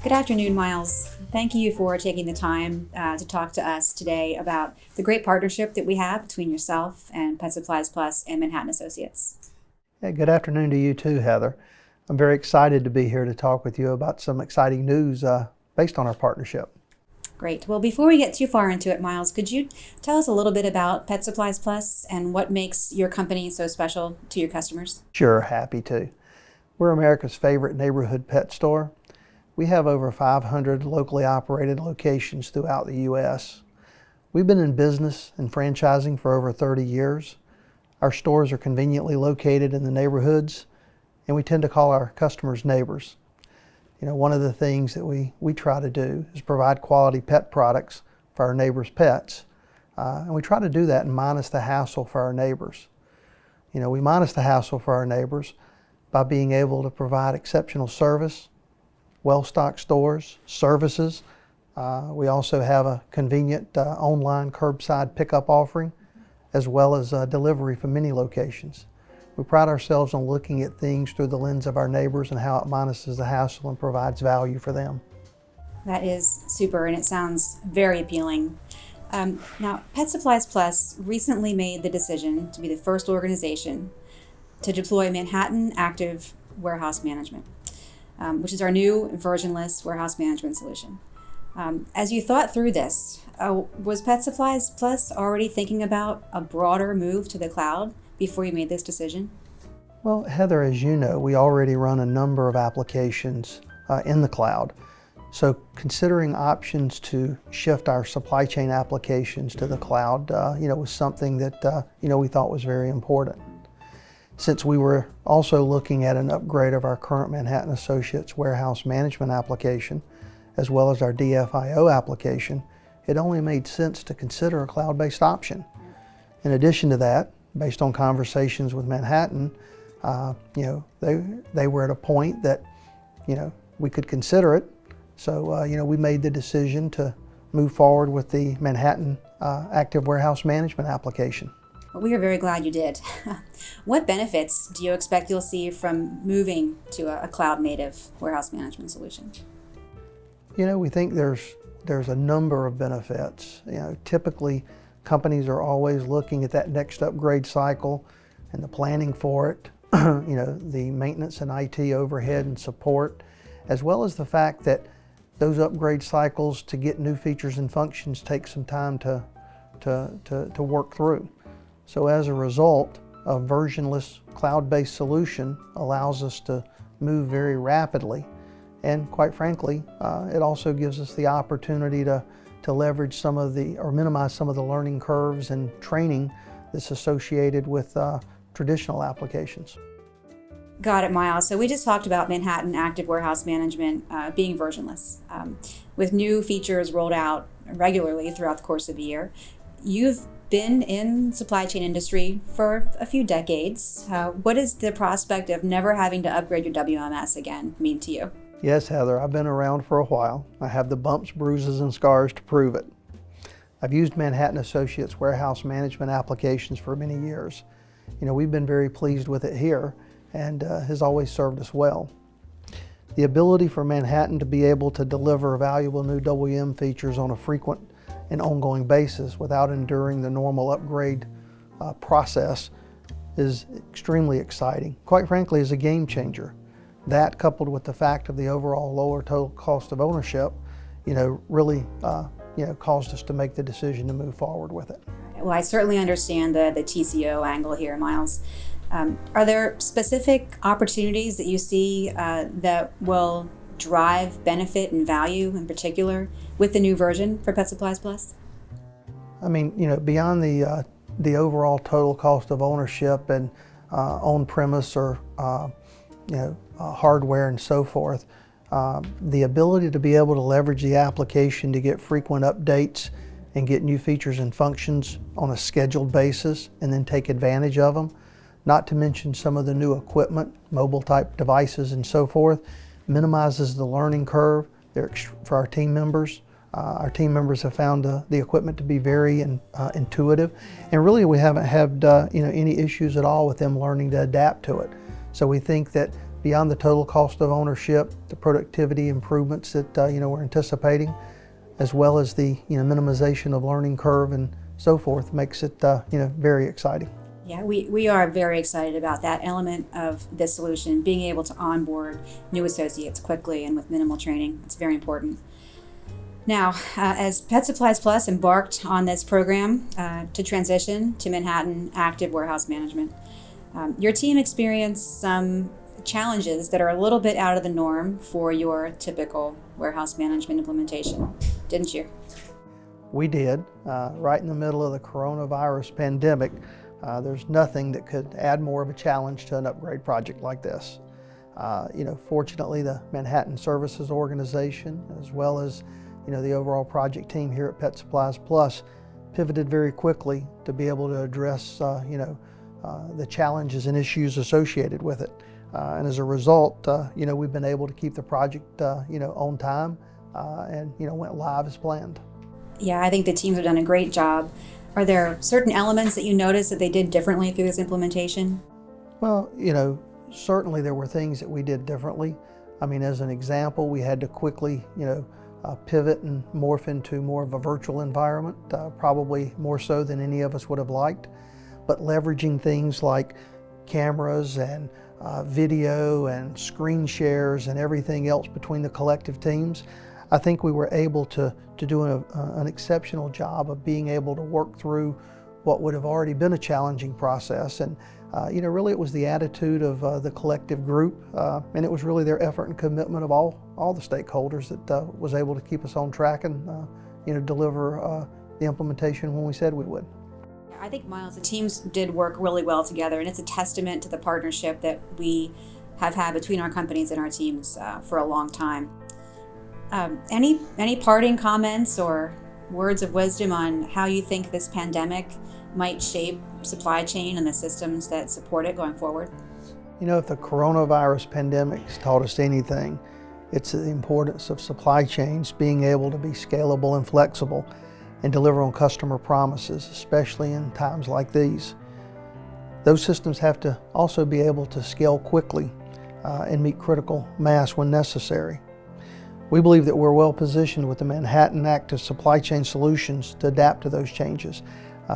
Good afternoon, Miles. Thank you for taking the time to talk to us today about the great partnership that we have between yourself and Pet Supplies Plus and Manhattan Associates. Yeah, good afternoon to you too, Heather. I'm very excited to be here to talk with you about some exciting news based on our partnership. Great. Well, before we get too far into it, Miles, could you tell us a little bit about Pet Supplies Plus and what makes your company so special to your customers? Sure, happy to. We're America's favorite neighborhood pet store. We have over 500 locally operated locations throughout the U.S. We've been in business and franchising for over 30 years. Our stores are conveniently located in the neighborhoods, and we tend to call our customers neighbors. You know, one of the things that we try to do is provide quality pet products for our neighbors' pets. And we try to do that and minus the hassle for our neighbors. You know, we minus the hassle for our neighbors by being able to provide exceptional service, well-stocked stores, services. We also have a convenient online curbside pickup offering, as well as delivery from many locations. We pride ourselves on looking at things through the lens of our neighbors and how it minuses the hassle and provides value for them. That is super, and it sounds very appealing. Now, Pet Supplies Plus recently made the decision to be the first organization to deploy Manhattan Active Warehouse Management, which is our new versionless warehouse management solution. As you thought through this, was Pet Supplies Plus already thinking about a broader move to the cloud before you made this decision? Well, Heather, as you know, we already run a number of applications in the cloud. So considering options to shift our supply chain applications to the cloud, was something that, we thought was very important. Since we were also looking at an upgrade of our current Manhattan Associates warehouse management application, as well as our DFIO application, it only made sense to consider a cloud-based option. In addition to that, based on conversations with Manhattan, they were at a point that, we could consider it. So, we made the decision to move forward with the Manhattan Active Warehouse Management application. Well, we are very glad you did. What benefits do you expect you'll see from moving to a cloud-native warehouse management solution? We think there's a number of benefits. Typically companies are always looking at that next upgrade cycle and the planning for it, the maintenance and IT overhead and support, as well as the fact that those upgrade cycles to get new features and functions take some time to work through. So as a result, a versionless cloud-based solution allows us to move very rapidly. And quite frankly, it also gives us the opportunity to leverage minimize some of the learning curves and training that's associated with traditional applications. Got it, Miles. So we just talked about Manhattan Active Warehouse Management being versionless. With new features rolled out regularly throughout the course of a year, you've been in the supply chain industry for a few decades. What does the prospect of never having to upgrade your WMS again mean to you? Yes, Heather, I've been around for a while. I have the bumps, bruises, and scars to prove it. I've used Manhattan Associates warehouse management applications for many years. We've been very pleased with it here and has always served us well. The ability for Manhattan to be able to deliver valuable new WM features on a frequent and ongoing basis without enduring the normal upgrade process is extremely exciting. Quite frankly, is a game changer. That, coupled with the fact of the overall lower total cost of ownership, really caused us to make the decision to move forward with it. Well, I certainly understand the TCO angle here, Miles. Are there specific opportunities that you see that will drive benefit and value in particular with the new version for Pet Supplies Plus? I mean, beyond the overall total cost of ownership and on-premise or hardware and so forth, the ability to be able to leverage the application to get frequent updates and get new features and functions on a scheduled basis and then take advantage of them, not to mention some of the new equipment, mobile type devices and so forth, minimizes the learning curve for our team members. Our team members have found the equipment to be very intuitive, and really we haven't had any issues at all with them learning to adapt to it. So we think that beyond the total cost of ownership, the productivity improvements that we're anticipating, as well as the minimization of learning curve and so forth, makes it very exciting. Yeah, we are very excited about that element of this solution, being able to onboard new associates quickly and with minimal training. It's very important. Now, as Pet Supplies Plus embarked on this program to transition to Manhattan Active Warehouse Management, your team experienced some challenges that are a little bit out of the norm for your typical warehouse management implementation, didn't you? We did. Right in the middle of the coronavirus pandemic, there's nothing that could add more of a challenge to an upgrade project like this. Fortunately, the Manhattan Services Organization, as well as the overall project team here at Pet Supplies Plus, pivoted very quickly to be able to address the challenges and issues associated with it. And as a result, we've been able to keep the project on time and went live as planned. Yeah, I think the teams have done a great job. Are there certain elements that you noticed that they did differently through this implementation? Well, certainly there were things that we did differently. I mean, as an example, we had to quickly, pivot and morph into more of a virtual environment, probably more so than any of us would have liked. But leveraging things like cameras and video and screen shares and everything else between the collective teams, I think we were able to do an exceptional job of being able to work through what would have already been a challenging process. And really it was the attitude of the collective group, and it was really their effort and commitment of all the stakeholders that was able to keep us on track and deliver the implementation when we said we would. I think, Miles, the teams did work really well together, and it's a testament to the partnership that we have had between our companies and our teams for a long time. Any parting comments or words of wisdom on how you think this pandemic might shape supply chain and the systems that support it going forward? If the coronavirus pandemic has taught us anything, it's the importance of supply chains being able to be scalable and flexible and deliver on customer promises, especially in times like these. Those systems have to also be able to scale quickly and meet critical mass when necessary. We believe that we're well positioned with the Manhattan Active Supply Chain Solutions to adapt to those changes.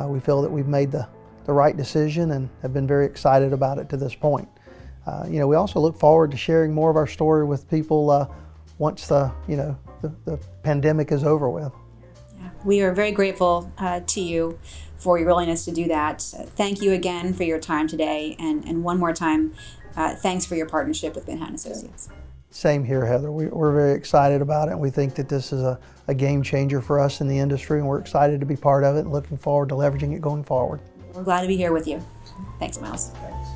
We feel that we've made the right decision and have been very excited about it to this point. We also look forward to sharing more of our story with people once the pandemic is over with. Yeah, we are very grateful to you for your willingness to do that. Thank you again for your time today, and one more time, thanks for your partnership with Manhattan Associates. Same here, Heather. We're very excited about it, and we think that this is a game changer for us in the industry, and we're excited to be part of it and looking forward to leveraging it going forward. We're glad to be here with you. Thanks, Miles. Thanks.